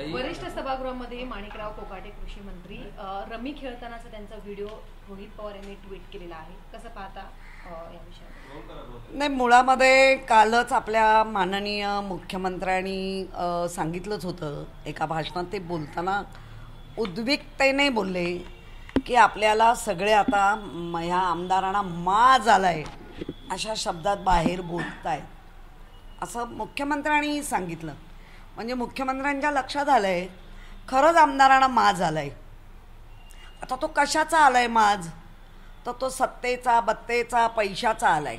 वरिष्ठ सभागृहामध्ये माणिकराव कोकाटे कृषी मंत्री रमी खेळतानाचा त्यांचा व्हिडिओ रोहित पवार यांनी ट्विट केलेला आहे, कसं पाहता या विषयावर? नाही, मुळामध्ये कालच आपल्या माननीय मुख्यमंत्र्यांनी सांगितलंच होतं, एका भाषणात ते बोलताना उद्विग्नतेने बोलले की आपल्याला सगळे आता ह्या आमदारांना माज आलाय अशा शब्दात बाहेर बोलतायत, असं मुख्यमंत्र्यांनी सांगितलं. म्हणजे मुख्यमंत्र्यांच्या लक्षात आलंय खरंच आमदारांना माज आलाय. आता तो कशाचा आलाय माज, तर तो सत्तेचा, बत्तेचा, पैशाचा आलाय.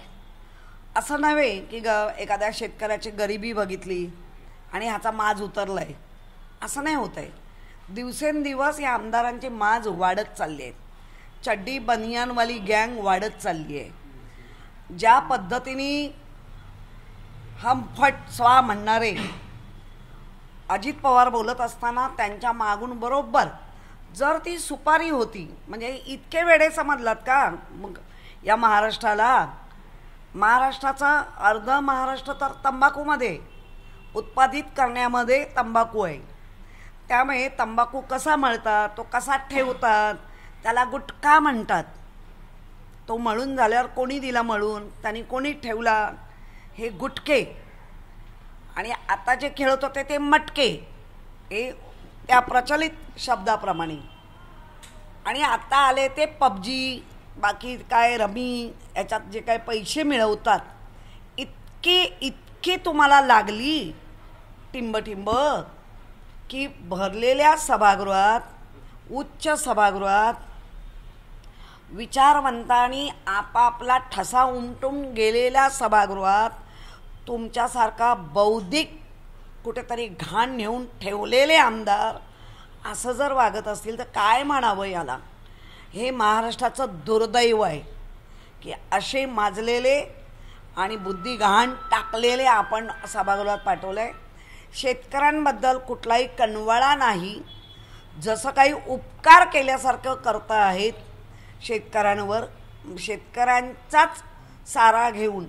असं नव्हे की एखाद्या शेतकऱ्याची गरिबी बघितली आणि ह्याचा माज उतरलाय, असं नाही होत आहे. दिवसेंदिवस या आमदारांची माज वाढत चालली आहे. चड्डी बनियानवाली गँग वाढत चालली आहे. ज्या पद्धतीने हम फट स्वा म्हणणारे अजित पवार बोलत असताना त्यांच्या मागून बरोबर जर ती सुपारी होती, म्हणजे इतके वेडे समजलात का मग या महाराष्ट्राचा अर्ध महाराष्ट्र तर तंबाखूमध्ये उत्पादित करण्यामध्ये तंबाखू आहे. त्यामुळे तंबाखू कसा मळतात, तो कसा ठेवतात, त्याला गुटखा म्हणतात. तो मळून झाल्यावर कोणी दिला मळून, त्यांनी कोणी ठेवला, हे गुटखे. आणि आता जे खेळत होते ते मटके, हे त्या प्रचलित शब्दाप्रमाणे. आणि आता आले ते पबजी, बाकी काय रमी, याच्यात जे काय पैसे मिळवतात, इतकी तुम्हाला लागली टिंब की भरलेल्या सभागृहात, उच्च सभागृहात विचारवंतांनी आपापला ठसा उमटून गेलेल्या सभागृहात तुमच्यासारखा बौद्धिक कुठेतरी घाण नेऊन ठेवलेले आमदार असं जर वागत असतील तर काय म्हणावं याला. हे महाराष्ट्राचं दुर्दैव आहे की असे माजलेले आणि बुद्धी घाण टाकलेले आपण सभागृहात पाठवले. शेतकऱ्यांबद्दल कुठलाही कनवळा नाही, जसं काही उपकार केल्यासारखं करता आहेत शेतकऱ्यांवर. शेतकऱ्यांचाच सारा घेऊन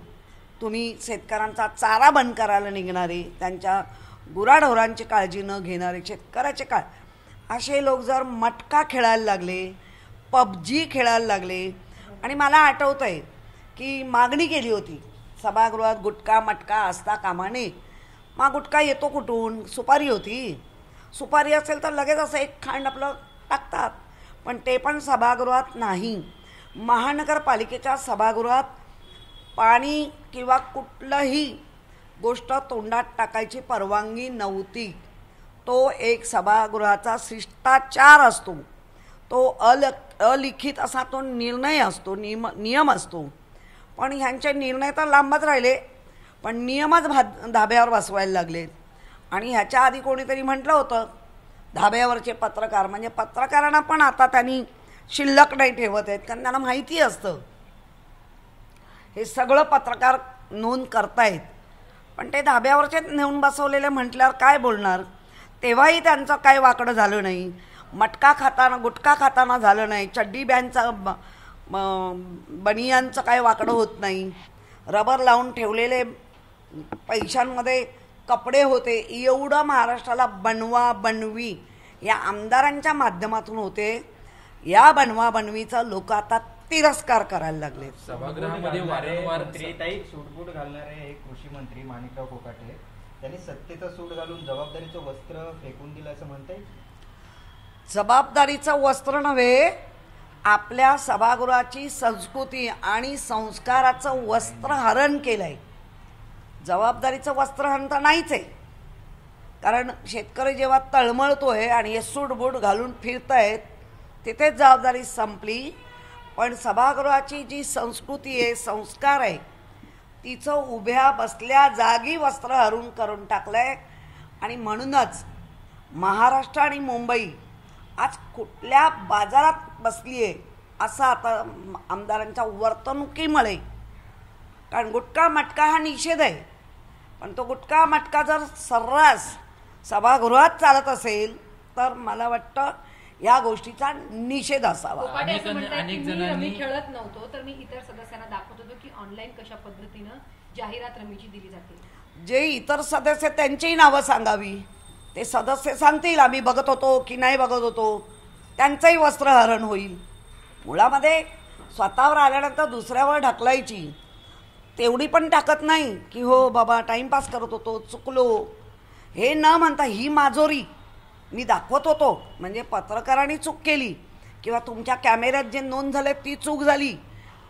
तुम्ही शेतकऱ्यांचा चारा बंद करायला निघणारे, त्यांच्या गुराढोरांची काळजी न घेणारे, शेतकऱ्याचे असे लोक जर मटका खेळायला लागले, पबजी खेळायला लागले. आणि मला आठवतं आहे की मागणी केली होती सभागृहात गुटखा मटका असता कामा नये. मग गुटखा येतो कुठून, सुपारी होती. सुपारी असेल तर लगेच असं एक खांड आपलं टाकतात, पण ते पण सभागृहात नाही. महानगरपालिकेच्या सभागृहात पाणी किंवा कुठलंही गोष्ट तोंडात टाकायची परवानगी नव्हती. तो एक सभागृहाचा शिष्टाचार असतो, तो अलिखित असा तो निर्णय असतो, नियम असतो. पण ह्यांचे निर्णय तर लांबच राहिले, पण नियमच धाब्यावर बसवायला लागले. आणि ह्याच्या आधी कोणीतरी म्हटलं होतं धाब्यावरचे पत्रकार, म्हणजे पत्रकारांना पण आता त्यांनी शिल्लक नाही ठेवत आहेत, कारण त्यांना माहिती असतं हे सगळं पत्रकार नोंद करतायत. पण ते धाब्यावरचे नेऊन बसवलेले म्हटल्यावर काय बोलणार. तेव्हाही त्यांचं काय वाकडं झालं नाही, मटका खाताना गुटखा खाताना झालं नाही, चड्डी बनियांचं काय वाकडं होत नाही, रबर लावून ठेवलेले पैशांमध्ये कपडे होते. एवढं महाराष्ट्राला बनवी या आमदारांच्या माध्यमातून होते. या बनवीचा लोक आता तिरस्कार करायला लागले. सभागृहामध्ये वारंवार सूटबूट घालणारे एक कृषी मंत्री माणिकराव कोकाटे त्यांनी सत्तेचं सूट घालून जबाबदारीचं वस्त्र फेकून दिलं असं म्हणता येईल. जबाबदारीचं वस्त्र नव्हे, आपल्या सभागृहाची संस्कृती आणि संस्काराचं वस्त्रहरण केलंय. जबाबदारीचं वस्त्रहरण तर नाहीच आहे, कारण शेतकरी जेव्हा तळमळतोय आणि हे सूटबूट घालून फिरतायत तिथेच जबाबदारी संपली. पण सभागृहाची जी संस्कृती आहे, संस्कार आहे, तिचं उभ्या बसल्या जागी वस्त्र हरून करून टाकलंय. आणि म्हणूनच महाराष्ट्र आणि मुंबई आज कुठल्या बाजारात बसली आहे असं आता आमदारांच्या वर्तणुकीमुळे. कारण गुटखा मटका हा निषेध आहे, पण तो गुटखा मटका जर सर्रास सभागृहात चालत असेल तर मला वाटतं या गोष्टीचा निषेध असावा. अनेक जणांनी खेळत नव्हतो तर मी इतर सदस्यांना दाखवत होतो की ऑनलाईन कशा पद्धतीनं जाहिरात रमीची दिली जाते. जे इतर सदस्य त्यांचीही नावं सांगावी. ते सदस्य सांगतील आम्ही बघत होतो की नाही बघत होतो, त्यांचंही वस्त्रहरण होईल. मुळामध्ये स्वतःवर आल्यानंतर दुसऱ्यावर ढकलायची तेवढी पण टाकत नाही की हो बाबा टाईमपास करत होतो, चुकलो, हे न म्हणता ही माजोरी मी दाखवत होतो म्हणजे पत्रकारांनी चूक केली किंवा तुमच्या कॅमेऱ्यात जे नोंद झाले ती चूक झाली,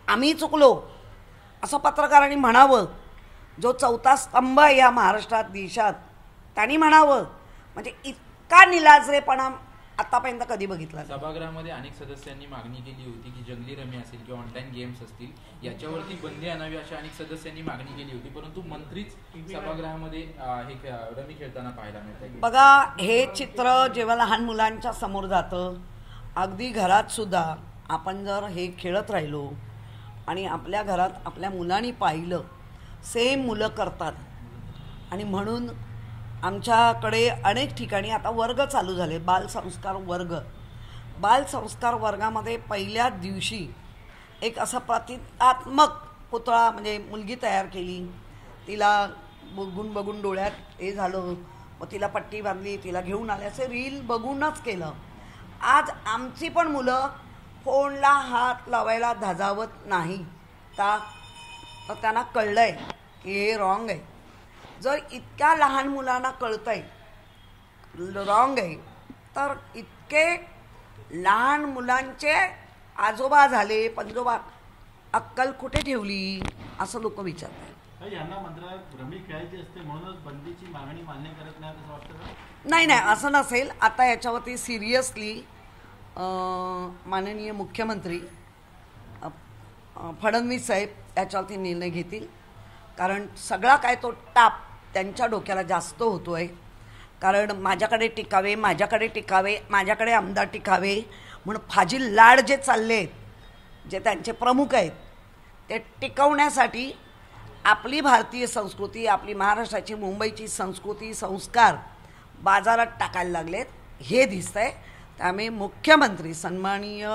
आम्ही चुकलो असं पत्रकारांनी म्हणावं. जो चौथा स्तंभ आहे या महाराष्ट्रात देशात त्यांनी म्हणावं. म्हणजे इतका निलाजरेपणा आतापर्यंत कधी बघितला. सभागृहामध्ये अनेक सदस्यांनी मागणी केली होती की जंगली रमी असेल किंवा ऑनलाईन गेम्स असतील याच्यावरती बंदी आणावी अशी अनेक सदस्यांनी मागणी केली होती, परंतु मंत्रीच सभागृहामध्ये हे रमी खेळताना पाहायला मिळतात. बघा, हे चित्र जेव्हा लहान मुलांच्या समोर जातं, अगदी घरात सुद्धा आपण जर हे खेळत राहिलो आणि आपल्या घरात आपल्या मुलांनी पाहिलं, सेम मुलं करतात. आणि म्हणून आमच्याकडे अनेक ठिकाणी आता वर्ग चालू झाले, बालसंस्कार वर्ग. बालसंस्कार वर्गामध्ये पहिल्याच दिवशी एक असं प्रतिकात्मक पुतळा म्हणजे मुलगी तयार केली, तिला बघून बघून डोळ्यात हे झालं, मग तिला पट्टी बांधली, तिला घेऊन आले, असे रील बघूनच केलं. आज आमची पण मुलं फोनला हात लावायला धाजावत नाही का, तर त्यांना कळलं आहे की हे रॉंग आहे. जर इतक्या लहान मुलांना कळतं आहे रॉंग आहे, तर इतके लहान मुलांचे आजोबा झाले, पंजोबा, अक्कल कुठे ठेवली असं लोक विचारतात. यांना मंत्रालयात रमी खेळायची असते म्हणूनच बंदीची मागणी मान्य करत नाही असं वाटतं का? नाही नाही, असं नसेल. आता याच्यावरती सिरियसली माननीय मुख्यमंत्री फडणवीस साहेब याच्यावरती निर्णय घेतील. कारण सगळा काय तो टाप त्यांच्या डोक्याला जास्त होतो आहे. कारण माझ्याकडे टिकावे, माझ्याकडे टिकावे, माझ्याकडे आमदार टिकावे म्हणून फाजील लाड जे चालले आहेत, जे त्यांचे प्रमुख आहेत, ते टिकवण्यासाठी आपली भारतीय संस्कृती, आपली महाराष्ट्राची, मुंबईची संस्कृती, संस्कार बाजारात टाकायला लागलेत हे दिसतंय. त्यामुळे मुख्यमंत्री सन्माननीय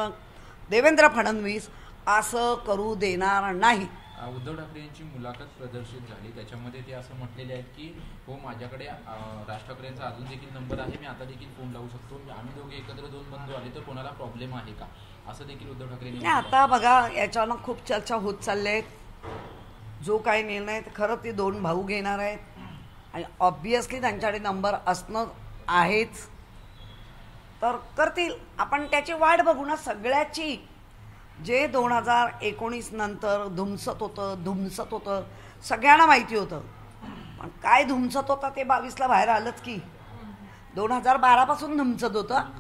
देवेंद्र फडणवीस असं करू देणार नाही. उद्धव ठाकरे यांची मुलाखत प्रदर्शित झाली, त्याच्यामध्ये ते असं म्हटलेले आहेत की हो माझ्याकडे राज ठाकरेंचा अजून देखील नंबर आहे, मी आता देखील फोन लावू शकतो, आम्ही दोघे एकत्र दोन बंधू आले तर कोणाला प्रॉब्लेम आहे का, असं देखील उद्धव ठाकरे. आता बघा, याच्यानं खूप चर्चा होत चालल्या आहेत. जो काही निर्णय खरं ते दोन भाऊ घेणार आहेत आणि ऑब्वियसली त्यांच्याकडे नंबर असणं आहेच, तर करतील. आपण त्याची वाट बघू ना सगळ्याची. जे 2019 नंतर धुमसत होतं सगळ्यांना माहिती होतं, पण काय धुमसत होतं ते 22ला बाहेर आलंच की. 2012पासून धुमसत होतं,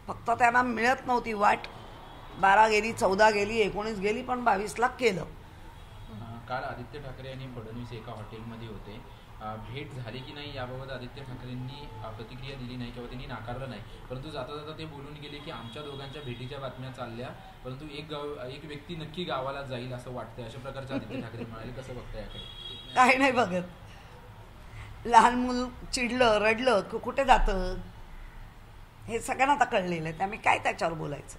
फक्त त्यांना मिळत नव्हती वाट. 12 गेली, 14 गेली, 19 गेली, पण 22ला केलं. काल आदित्य ठाकरे आणि फडणवीस एका हॉटेलमध्ये होते, भेट झाली की नाही याबाबत आदित्य ठाकरेंनी प्रतिक्रिया दिली नाही किंवा त्यांनी नाकारलं नाही, परंतु जाता जाता ते बोलून गेले की आमच्या दोघांच्या भेटीच्या बातम्या चालल्या, परंतु एक व्यक्ती नक्की गावाला जाईल असं वाटतंय, अशा प्रकारचे आदित्य ठाकरे म्हणाले. कसं बघताय याकडे? काय नाही बघत. लहान मूल चिडलं, रडलं, कुठे जातं हे सगळ्यांना आता कळलेलं आहे, त्यामुळे काय त्याच्यावर बोलायचं.